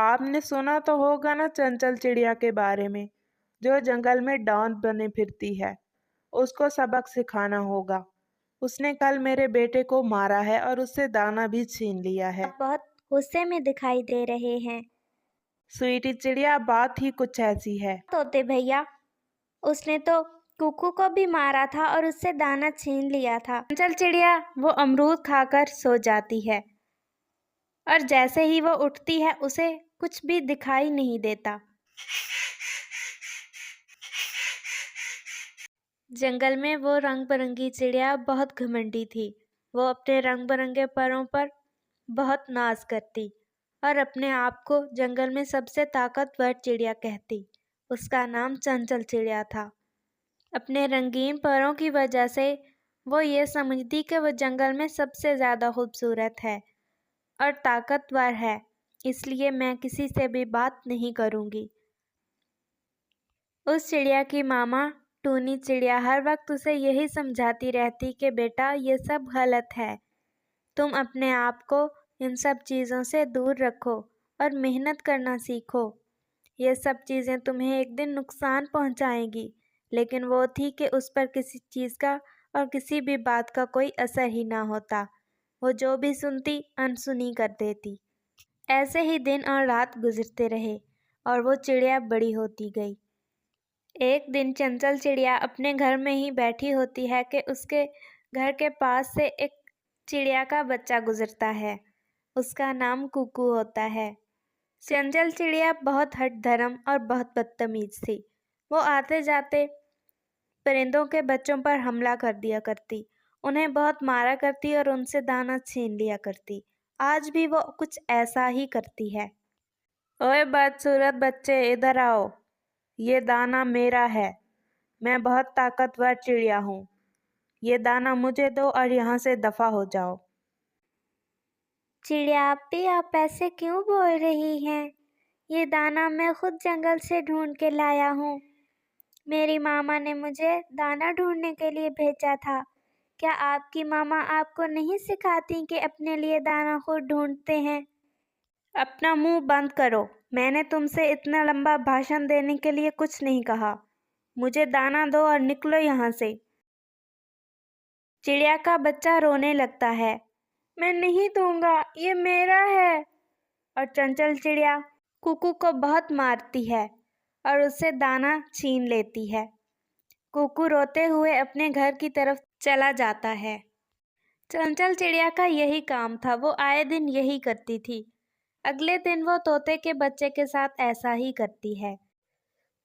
आपने सुना तो होगा ना चंचल चिड़िया के बारे में, जो जंगल में डॉन बने फिरती है। उसको सबक सिखाना होगा। उसने कल मेरे बेटे को मारा है और उससे दाना भी छीन लिया है। आप बहुत गुस्से में दिखाई दे रहे हैं। स्वीटी चिड़िया, बात ही कुछ ऐसी है। तोते भैया, उसने तो कुकू को भी मारा था और उससे दाना छीन लिया था। चंचल चिड़िया वो अमरूद खाकर सो जाती है और जैसे ही वो उठती है उसे कुछ भी दिखाई नहीं देता। जंगल में वो रंग बिरंगी चिड़िया बहुत घमंडी थी। वो अपने रंग बिरंगे परों पर बहुत नाज करती और अपने आप को जंगल में सबसे ताकतवर चिड़िया कहती। उसका नाम चंचल चिड़िया था। अपने रंगीन परों की वजह से वो ये समझती कि वो जंगल में सबसे ज़्यादा खूबसूरत है और ताकतवर है, इसलिए मैं किसी से भी बात नहीं करूँगी। उस चिड़िया की मामा टूनी चिड़िया हर वक्त उसे यही समझाती रहती कि बेटा ये सब गलत है, तुम अपने आप को इन सब चीज़ों से दूर रखो और मेहनत करना सीखो। ये सब चीज़ें तुम्हें एक दिन नुकसान पहुंचाएंगी। लेकिन वो थी कि उस पर किसी चीज़ का और किसी भी बात का कोई असर ही ना होता। वो जो भी सुनती अनसुनी कर देती। ऐसे ही दिन और रात गुजरते रहे और वो चिड़िया बड़ी होती गई। एक दिन चंचल चिड़िया अपने घर में ही बैठी होती है कि उसके घर के पास से एक चिड़िया का बच्चा गुजरता है। उसका नाम कुकू होता है। चंचल चिड़िया बहुत हठ धर्म और बहुत बदतमीज थी। वो आते जाते परिंदों के बच्चों पर हमला कर दिया करती, उन्हें बहुत मारा करती और उनसे दाना छीन लिया करती। आज भी वो कुछ ऐसा ही करती है। ओए बदसूरत बच्चे, इधर आओ। ये दाना मेरा है। मैं बहुत ताकतवर चिड़िया हूँ। ये दाना मुझे दो और यहाँ से दफा हो जाओ। चिड़िया आपी, आप ऐसे क्यों बोल रही हैं? ये दाना मैं खुद जंगल से ढूंढ के लाया हूँ। मेरी मामा ने मुझे दाना ढूंढने के लिए भेजा था। क्या आपकी मामा आपको नहीं सिखाती कि अपने लिए दाना खुद ढूंढते हैं? अपना मुंह बंद करो। मैंने तुमसे इतना लंबा भाषण देने के लिए कुछ नहीं कहा। मुझे दाना दो और निकलो यहाँ से। चिड़िया का बच्चा रोने लगता है। मैं नहीं दूंगा, ये मेरा है। और चंचल चिड़िया कुकू को बहुत मारती है और उससे दाना छीन लेती है। कुकू रोते हुए अपने घर की तरफ चला जाता है। चंचल चिड़िया का यही काम था, वो आए दिन यही करती थी। अगले दिन वो तोते के बच्चे के साथ ऐसा ही करती है।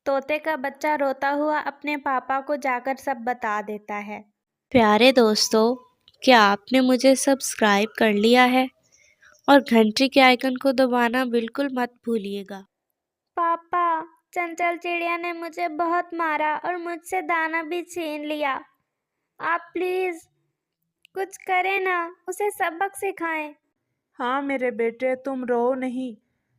तोते का बच्चा रोता हुआ अपने पापा को जाकर सब बता देता है। प्यारे दोस्तों, क्या आपने मुझे सब्सक्राइब कर लिया है? और घंटी के आइकन को दबाना बिल्कुल मत भूलिएगा। पापा, चंचल चिड़िया ने मुझे बहुत मारा और मुझसे दाना भी छीन लिया। आप प्लीज कुछ करें ना, उसे सबक सिखाएं। हाँ मेरे बेटे, तुम रो नहीं।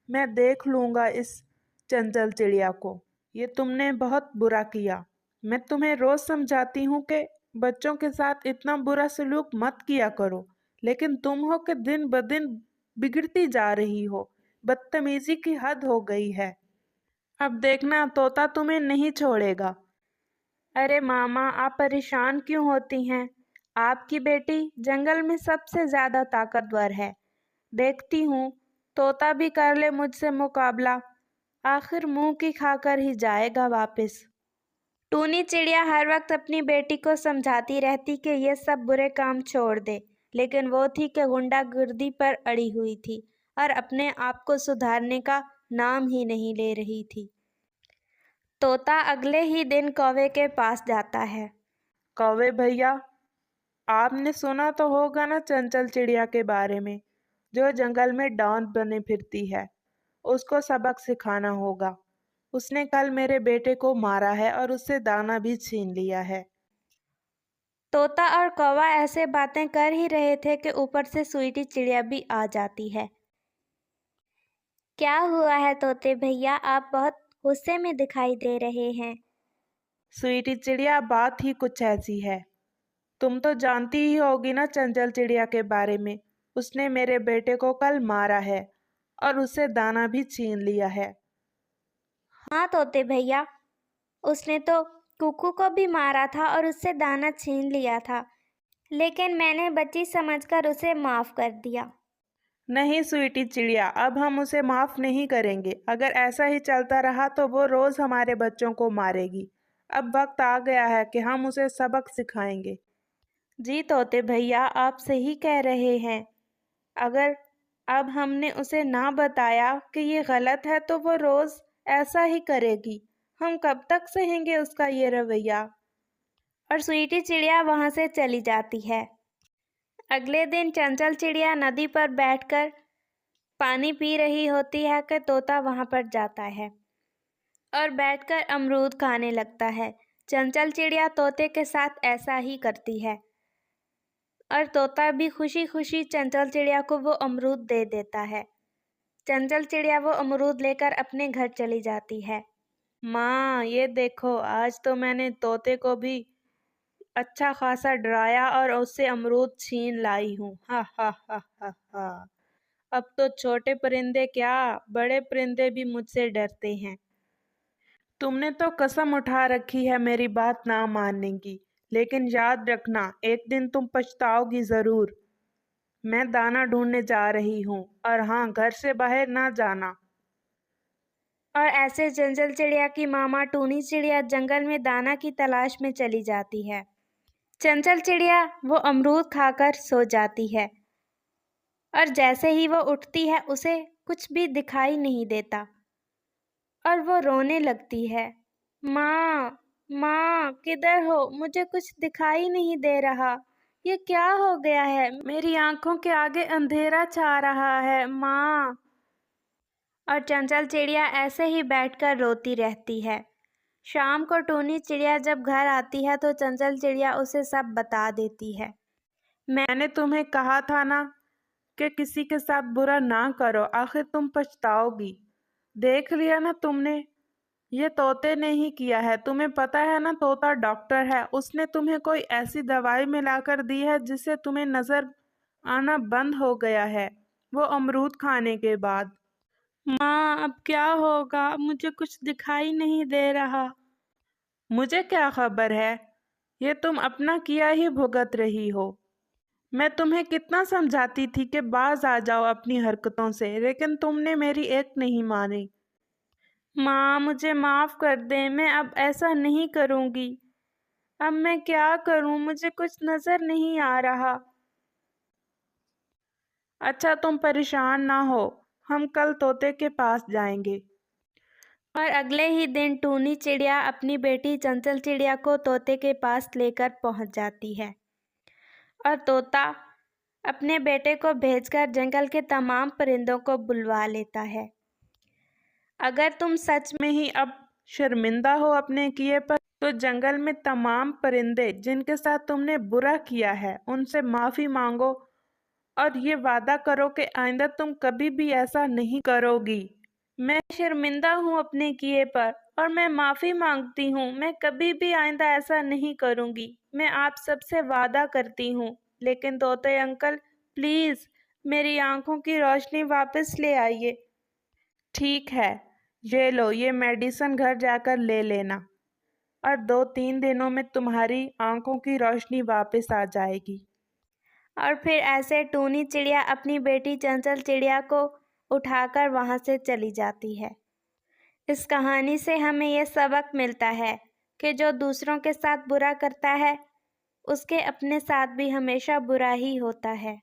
मैं देख लूँगा इस चंचल चिड़िया को। ये तुमने बहुत बुरा किया। मैं तुम्हें रोज़ समझाती हूँ कि बच्चों के साथ इतना बुरा सलूक मत किया करो, लेकिन तुम हो कि दिन ब दिन बिगड़ती जा रही हो। बदतमीजी की हद हो गई है। अब देखना, तोता तुम्हें नहीं छोड़ेगा। अरे मामा, आप परेशान क्यों होती हैं? आपकी बेटी जंगल में सबसे ज़्यादा ताकतवर है। देखती हूँ तोता भी कर ले मुझसे मुकाबला। आखिर मुंह की खाकर ही जाएगा वापस। टूनी चिड़िया हर वक्त अपनी बेटी को समझाती रहती कि ये सब बुरे काम छोड़ दे, लेकिन वो थी कि गुंडागर्दी पर अड़ी हुई थी और अपने आप को सुधारने का नाम ही नहीं ले रही थी। तोता अगले ही दिन कौवे के पास जाता है। कौवे भैया, आपने सुना तो होगा ना चंचल चिड़िया के बारे में, जो जंगल में डॉन बने फिरती है। उसको सबक सिखाना होगा। उसने कल मेरे बेटे को मारा है और उससे दाना भी छीन लिया है। तोता और कौवा ऐसे बातें कर ही रहे थे कि ऊपर से स्वीटी चिड़िया भी आ जाती है। क्या हुआ है तोते भैया, आप बहुत गुस्से में दिखाई दे रहे हैं। स्वीटी चिड़िया, बात ही कुछ ऐसी है। तुम तो जानती ही होगी ना चंचल चिड़िया के बारे में। उसने मेरे बेटे को कल मारा है और उससे दाना भी छीन लिया है। हाँ तोते भैया, उसने तो कुकू को भी मारा था और उससे दाना छीन लिया था, लेकिन मैंने बच्ची समझकर उसे माफ कर दिया। नहीं स्वीटी चिड़िया, अब हम उसे माफ नहीं करेंगे। अगर ऐसा ही चलता रहा तो वो रोज हमारे बच्चों को मारेगी। अब वक्त आ गया है कि हम उसे सबक सिखाएंगे। जी तोते भैया, आप सही कह रहे हैं। अगर अब हमने उसे ना बताया कि ये गलत है तो वो रोज ऐसा ही करेगी। हम कब तक सहेंगे उसका ये रवैया। और स्वीटी चिड़िया वहाँ से चली जाती है। अगले दिन चंचल चिड़िया नदी पर बैठकर पानी पी रही होती है कि तोता वहाँ पर जाता है और बैठकर अमरूद खाने लगता है। चंचल चिड़िया तोते के साथ ऐसा ही करती है और तोता भी खुशी खुशी चंचल चिड़िया को वो अमरूद दे देता है। चंचल चिड़िया वो अमरूद लेकर अपने घर चली जाती है। माँ ये देखो, आज तो मैंने तोते को भी अच्छा खासा डराया और उससे अमरूद छीन लाई हूँ। हा हा हा हा हा। अब तो छोटे परिंदे क्या, बड़े परिंदे भी मुझसे डरते हैं। तुमने तो कसम उठा रखी है मेरी बात ना मानने की, लेकिन याद रखना एक दिन तुम पछताओगी जरूर। मैं दाना ढूंढने जा रही हूँ, और हाँ, घर से बाहर ना जाना। और ऐसे चंचल चिड़िया की मामा टूनी चिड़िया जंगल में दाना की तलाश में चली जाती है। चंचल चिड़िया वो अमरूद खाकर सो जाती है और जैसे ही वो उठती है उसे कुछ भी दिखाई नहीं देता और वो रोने लगती है। माँ, माँ किधर हो? मुझे कुछ दिखाई नहीं दे रहा। ये क्या हो गया है? मेरी आंखों के आगे अंधेरा छा रहा है माँ। और चंचल चिड़िया ऐसे ही बैठकर रोती रहती है। शाम को टूनी चिड़िया जब घर आती है तो चंचल चिड़िया उसे सब बता देती है। मैंने तुम्हें कहा था ना कि किसी के साथ बुरा ना करो, आखिर तुम पछताओगी। देख लिया ना तुमने, ये तोते ने ही किया है। तुम्हें पता है ना, तोता डॉक्टर है। उसने तुम्हें कोई ऐसी दवाई मिलाकर दी है जिससे तुम्हें नजर आना बंद हो गया है, वो अमरूद खाने के बाद। माँ अब क्या होगा? मुझे कुछ दिखाई नहीं दे रहा। मुझे क्या खबर है, ये तुम अपना किया ही भुगत रही हो। मैं तुम्हें कितना समझाती थी कि बाज आ जाओ अपनी हरकतों से, लेकिन तुमने मेरी एक नहीं मानी। माँ मुझे माफ कर दे, मैं अब ऐसा नहीं करूँगी। अब मैं क्या करूँ, मुझे कुछ नजर नहीं आ रहा। अच्छा तुम परेशान ना हो, हम कल तोते के पास जाएंगे। और अगले ही दिन टूनी चिड़िया अपनी बेटी चंचल चिड़िया को तोते के पास लेकर पहुंच जाती है और तोता अपने बेटे को भेजकर जंगल के तमाम परिंदों को बुलवा लेता है। अगर तुम सच में ही अब शर्मिंदा हो अपने किए पर, तो जंगल में तमाम परिंदे जिनके साथ तुमने बुरा किया है उनसे माफी मांगो और ये वादा करो कि आइंदा तुम कभी भी ऐसा नहीं करोगी। मैं शर्मिंदा हूँ अपने किए पर और मैं माफी मांगती हूँ। मैं कभी भी आइंदा ऐसा नहीं करूँगी, मैं आप सबसे वादा करती हूँ। लेकिन तोते अंकल, प्लीज मेरी आंखों की रोशनी वापस ले आइए। ठीक है, ये लो, ये मेडिसिन घर जाकर ले लेना और 2-3 दिनों में तुम्हारी आंखों की रोशनी वापस आ जाएगी। और फिर ऐसे टूनी चिड़िया अपनी बेटी चंचल चिड़िया को उठाकर वहाँ से चली जाती है। इस कहानी से हमें यह सबक मिलता है कि जो दूसरों के साथ बुरा करता है उसके अपने साथ भी हमेशा बुरा ही होता है।